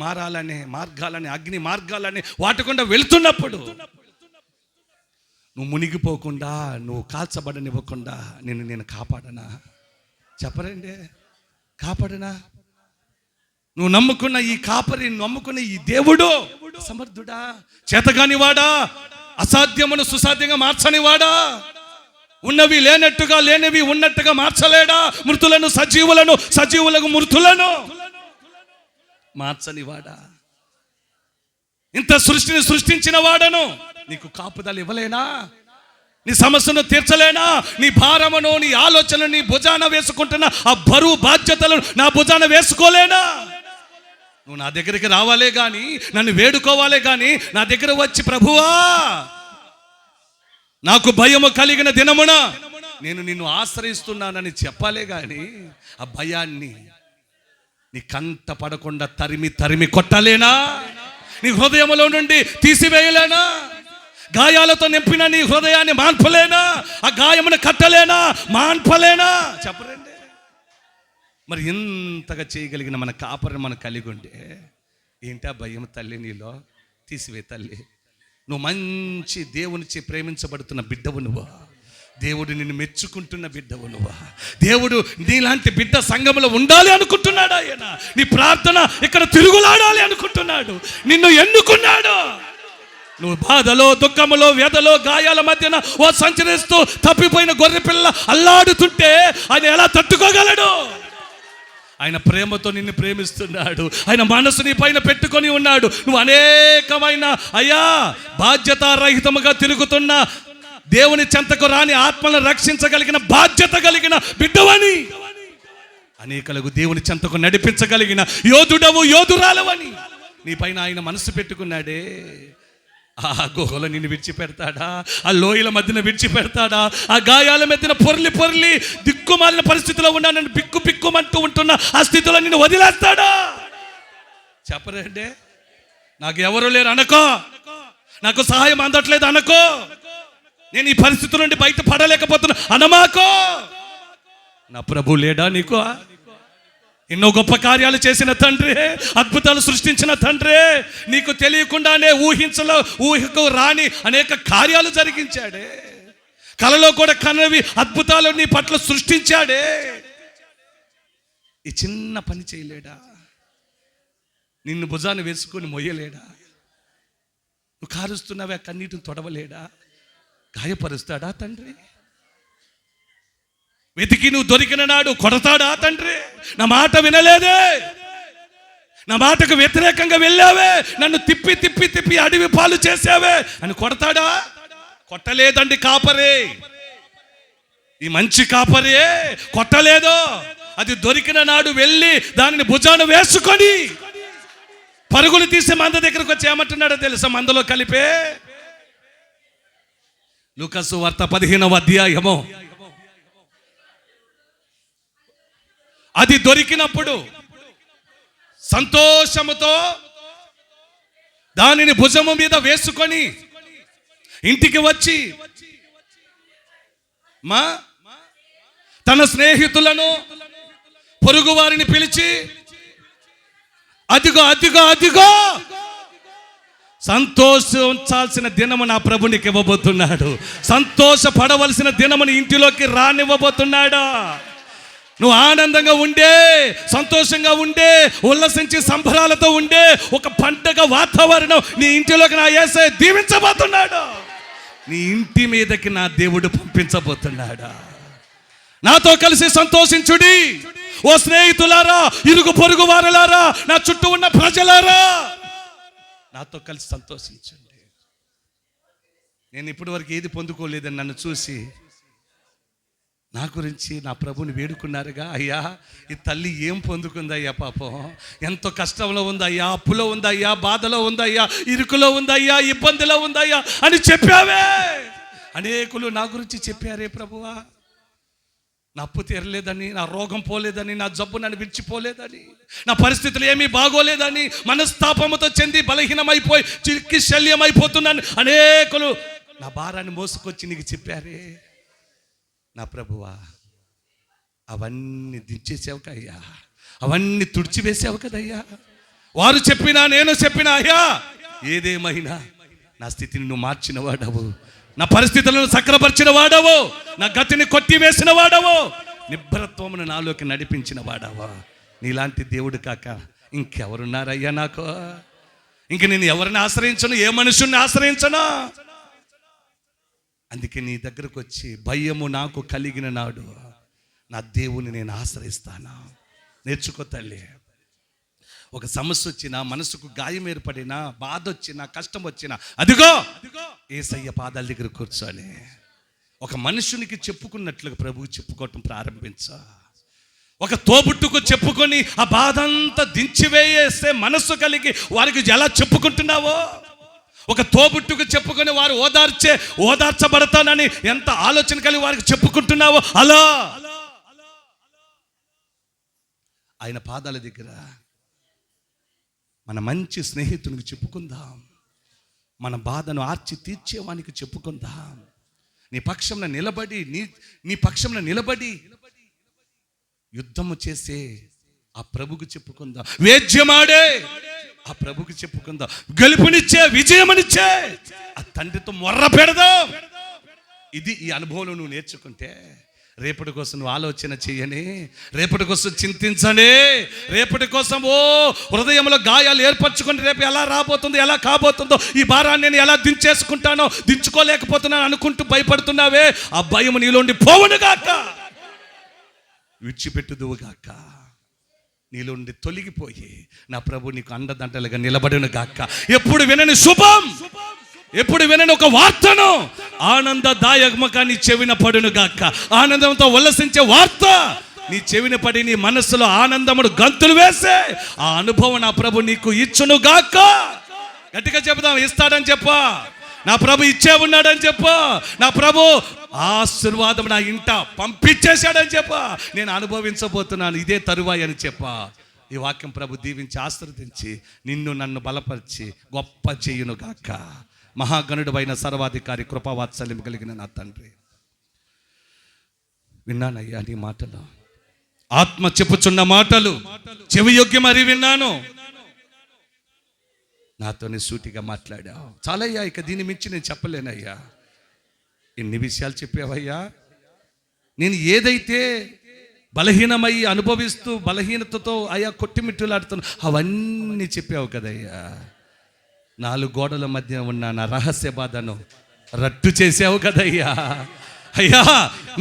మార్గాలని వాటి గుండా వెళుతున్నప్పుడు, నువ్వు మునిగిపోకుండా, నువ్వు కాల్చబడనివ్వకుండా నేను కాపాడనా? చెప్పరండి, కాపాడనా? నువ్వు నమ్ముకున్న ఈ కాపరి, నమ్ముకున్న ఈ దేవుడు సమర్థుడా, చేతగాని వాడా, అసాధ్యమును సుసాధ్యంగా మార్చని వాడా, ఉన్నవి లేనట్టుగా లేనివి ఉన్నట్టుగా మార్చలేడా? మృతులను సజీవులను, సజీవులకు మృతులను మార్చని వాడా? ఇంత సృష్టిని సృష్టించిన వాడను నీకు కాపుదలు ఇవ్వలేనా? నీ సమస్యను తీర్చలేనా? నీ భారమును, నీ ఆలోచనను నీ భుజాన వేసుకుంటున్న ఆ బరువు బాధ్యతలను నా భుజాన వేసుకోలేనా? నువ్వు నా దగ్గరికి రావాలే కానీ, నన్ను వేడుకోవాలే కానీ, నా దగ్గర వచ్చి ప్రభువా నాకు భయము కలిగిన దినమున నేను నిన్ను ఆశ్రయిస్తున్నానని చెప్పాలే కానీ, ఆ భయాన్ని నీ కంట పడకుండా తరిమి తరిమి కొట్టలేనా? నీ హృదయంలో నుండి తీసివేయలేనా? గాయాలతో నింపిన నీ హృదయాన్ని మాన్పలేనా? ఆ గాయమును కట్టలేనా? మాన్పలేనా? చెప్పరండి. మరి ఇంతగా చేయగలిగిన మన కాపరిని మనం కలిగి ఉంటే ఏంటా భయం తల్లి నీలో? తీసివే తల్లి. నువ్వు మంచి దేవునిచే ప్రేమించబడుతున్న బిడ్డవు నువ్వు. దేవుడు నిన్ను మెచ్చుకుంటున్న బిడ్డవు నువ్వు. దేవుడు నీలాంటి బిడ్డ సంఘంలో ఉండాలి అనుకుంటున్నాడు. ఆయన నీ ప్రార్థన ఇక్కడ తిరుగులాడాలి అనుకుంటున్నాడు. నిన్ను ఎన్నుకున్నాడు. నువ్వు బాధలో, దుఃఖములో, వ్యధలో, గాయాల మధ్యన ఓ సంచరిస్తూ తప్పిపోయిన గొర్రె పిల్ల అల్లాడుతుంటే ఆయన ఎలా తట్టుకోగలడు? ఆయన ప్రేమతో నిన్ను ప్రేమిస్తున్నాడు. ఆయన మనసు నీ పైన పెట్టుకొని ఉన్నాడు. నువ్వు అనేకమైన బాధ్యతారహితముగా తిరుగుతున్న దేవుని చెంతకు రాని ఆత్మలను రక్షించగలిగిన బాధ్యత కలిగిన బిడ్డవని, అనేకలకు దేవుని చెంతకు నడిపించగలిగిన యోధుడవు, యోధురాలవని నీ పైన ఆయన మనసు పెట్టుకున్నాడే. ఆ గుహలో నిన్ను విడిచిపెడతాడా? ఆ లోయల మధ్యన విడిచిపెడతాడా? ఆ గాయాల మధ్యన పొర్లి పొర్లి దిక్కుమాలిన పరిస్థితిలో ఉన్నా నన్ను బిక్కు బిక్కుమంటూ ఉంటున్న ఆ స్థితిలో నిన్ను వదిలేస్తాడా? చెప్పరండి. నాకు ఎవరు లేరు అనుకో, నాకు సహాయం అందట్లేదు అనుకో, నేను ఈ పరిస్థితుల నుండి బయట పడలేకపోతున్నా అనమాకో. నా ప్రభు లేడా నీకు? ఎన్నో గొప్ప కార్యాలు చేసిన తండ్రి, అద్భుతాలు సృష్టించిన తండ్రి, నీకు తెలియకుండానే ఊహకు రాని అనేక కార్యాలు జరిగించాడే. కలలో కూడా కనవి అద్భుతాలు నీ పట్ల సృష్టించాడే. ఈ చిన్న పని చేయలేడా? నిన్ను భుజాన్ని వేసుకొని మొయ్యలేడా? నువ్వు కారుస్తున్నావే కన్నీటిని తొడవలేడా? గాయపరుస్తాడా తండ్రి? వెతికి నువ్వు దొరికిన నాడు కొడతాడా తండ్రి? నా మాట వినలేదే, నా మాటకు వ్యతిరేకంగా వెళ్ళావే, నన్ను తిప్పి తిప్పి తిప్పి అడవి పాలు చేసావే అని కొడతాడా? కొట్టలేదండి కాపరే. ఈ మంచి కాపరే కొట్టలేదు. అది దొరికిన నాడు వెళ్ళి దానిని భుజాన వేసుకొని పరుగులు తీసే మంద దగ్గరకు వచ్చి ఏమంటున్నాడో తెలుసా? మందలో కలిపే లూకాసు వార్త 15వ అధ్యాయము. అది దొరికినప్పుడు సంతోషముతో దానిని భుజము మీద వేసుకొని ఇంటికి వచ్చి తన స్నేహితులను, పొరుగు వారిని పిలిచి, అదిగో అదిగో అదిగో సంతోషించాల్సిన దినము నా ప్రభు నీకు ఇవ్వబోతున్నాడు. సంతోషపడవలసిన దినముని ఇంటిలోకి రానివ్వబోతున్నాడు. నువ్వు ఆనందంగా ఉండే, సంతోషంగా ఉండే, ఉల్లసించి సంబరాలతో ఉండే ఒక పండగ వాతావరణం నీ ఇంటిలోకి నా యేసయ్య దీవించబోతున్నాడు. నీ ఇంటి మీదకి నా దేవుడు పంపించబోతున్నాడు. నాతో కలిసి సంతోషించుడి ఓ స్నేహితులారా, ఇరుగు పొరుగు వారులారా, నా చుట్టూ ఉన్న ప్రజలారా, నాతో కలిసి సంతోషించండి. నేను ఇప్పటి వరకు ఏది పొందుకోలేదని నన్ను చూసి నా గురించి నా ప్రభుని వేడుకున్నారుగా. అయ్యా, ఈ తల్లి ఏం పొందుకుందయ్యా? పాపం ఎంతో కష్టంలో ఉందయ్యా, అప్పులో ఉందయ్యా, బాధలో ఉందయ్యా, ఇరుకులో ఉందయ్యా, ఇబ్బందిలో ఉందయ్యా అని చెప్పావే. అనేకులు నా గురించి చెప్పారే ప్రభువా. నా అప్పు తీరలేదని, నా రోగం పోలేదని, నా జబ్బు నన్ను విడిచిపోలేదని, నా పరిస్థితులు ఏమీ బాగోలేదని, మనస్తాపముతో చెంది బలహీనమైపోయి చిక్కి శల్యమైపోతున్నాను అనేకులు నా భారాన్ని మోసుకొచ్చి నీకు చెప్పారే. నా ప్రభువా, అవన్నీ దించేసావు కయ్యా, అవన్నీ తుడిచివేసావు కదయ్యా. వారు చెప్పినా నేను చెప్పినా అయ్యా, ఏదేమైనా నా స్థితిని నువ్వు మార్చిన వాడవు, నా పరిస్థితులను సక్రపరిచిన వాడవు, నా గతిని కొట్టివేసిన వాడవు, నిబ్బరత్వమును నాలోకి నడిపించిన వాడవు. నీలాంటి దేవుడు కాక ఇంకెవరున్నారయ్యా నాకు? ఇంక నేను ఎవరిని ఆశ్రయించను? ఏ మనుషుల్ని ఆశ్రయించను? అందుకే నీ దగ్గరకు వచ్చి భయము నాకు కలిగిన నాడు నా దేవుని నేను ఆశ్రయిస్తాను. నేర్చుకో తల్లి. ఒక సమస్య వచ్చినా, మనసుకు గాయం ఏర్పడినా, బాధ వచ్చినా, కష్టం వచ్చినా, అదిగో యేసయ్య పాదాల దగ్గర కూర్చొని ఒక మనుషునికి చెప్పుకున్నట్లుగా ప్రభువు చెప్పుకోవటం ప్రారంభించా. ఒక తోబుట్టుకు చెప్పుకొని ఆ బాధ అంతా దించివేసే మనస్సు కలిగి వారికి ఎలా చెప్పుకుంటున్నావో, ఒక తోబుట్టుకు చెప్పుకొని వారు ఓదార్చబడతానని ఎంత ఆలోచన కలిగి వారికి చెప్పుకుంటున్నావో, అలా ఆయన పాదాల దగ్గర మన మంచి స్నేహితునికి చెప్పుకుందాం, మన బాధను ఆర్చి తీర్చేవానికి చెప్పుకుందాం. నీ పక్షంలో నిలబడి నీ పక్షంలో నిలబడి యుద్ధము చేసే ఆ ప్రభుకు చెప్పుకుందాం. వేద్యమాడే ఆ ప్రభుకు చెప్పుకుందాం. గెలుపునిచ్చే, విజయమనిచ్చే ఆ తండ్రితో మొర్ర పెడదాం. ఇది ఈ అనుభవంలో నువ్వు నేర్చుకుంటే రేపటి కోసం నువ్వు ఆలోచన చేయని, రేపటి కోసం చింతించని, రేపటి కోసం హృదయంలో గాయాలు ఏర్పరచుకొని రేపు ఎలా రాబోతుందో, ఎలా కాబోతుందో, ఈ భారాన్ని నేను ఎలా దించేసుకుంటానో, దించుకోలేకపోతున్నాను అనుకుంటూ భయపడుతున్నావే, ఆ భయం నీలోండి పోవునుగాక, విడిచిపెట్టుదువుగాక, నీలోండి తొలగిపోయి నా ప్రభు నీకు అండదండలుగా నిలబడును గాక. ఎప్పుడు వినని శుభం, ఎప్పుడు వినని ఒక వార్తను ఆనందదాయకముగా నీ చెవిన పడును గాక. ఆనందంతో ఉల్లసించే వార్త నీ చెవిన పడి నీ మనస్సులో ఆనందముడు గంతులు వేసే ఆ అనుభవం నా ప్రభు నీకు ఇచ్చును గాక. గట్టిగా చెప్దాం, ఇస్తాడని చెప్ప, నా ప్రభు ఇచ్చే ఉన్నాడని చెప్ప, నా ప్రభు ఆశీర్వాదం నా ఇంట పంపించేశాడని చెప్ప, నేను అనుభవించబోతున్నాను, ఇదే తరువాయి అని చెప్ప. ఈ వాక్యం ప్రభు దీవించి ఆశీర్వదించి నిన్ను నన్ను బలపరిచి గొప్ప చేయును గాక. మహాగణుడు అయిన సర్వాధికారి కృపావాత్సల్యం కలిగిన నా తండ్రి, విన్నానయ్యా నీ మాటలు, ఆత్మ చెప్పుచున్న మాటలు చెవి యోగ్యం మరి విన్నాను. నాతోనే సూటిగా మాట్లాడావు చాలయ్యా, ఇక దీని మించి నేను చెప్పలేనయ్యా. ఎన్ని విషయాలు చెప్పావయ్యా. నేను ఏదైతే బలహీనమై అనుభవిస్తూ బలహీనతతో అయ్యా కొట్టిమిట్టులాడుతున్నా అవన్నీ చెప్పావు కదయ్యా. 4 గోడల మధ్య ఉన్న నా రహస్య బాధను రట్టు చేసావు కదయ్యా. అయ్యా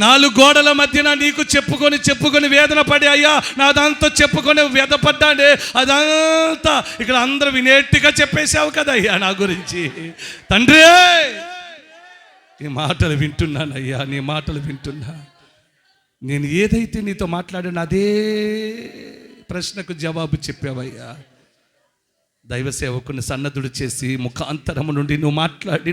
4 గోడల మధ్యన నీకు చెప్పుకొని వేదన పడి అయ్యా నాదంతా చెప్పుకొని వ్యధపడ్డానే, అదంతా ఇక్కడ అందరూ వినేట్టుగా చెప్పేశావు కదయ్యా నా గురించి. తండ్రి నీ మాటలు వింటున్నానయ్యా, నీ మాటలు వింటున్నా. నేను ఏదైతే నీతో మాట్లాడానో అదే ప్రశ్నకు జవాబు చెప్పావయ్యా. దైవ సేవకుని సన్నద్ధుడు చేసి ముఖాంతరము నుండి నువ్వు మాట్లాడి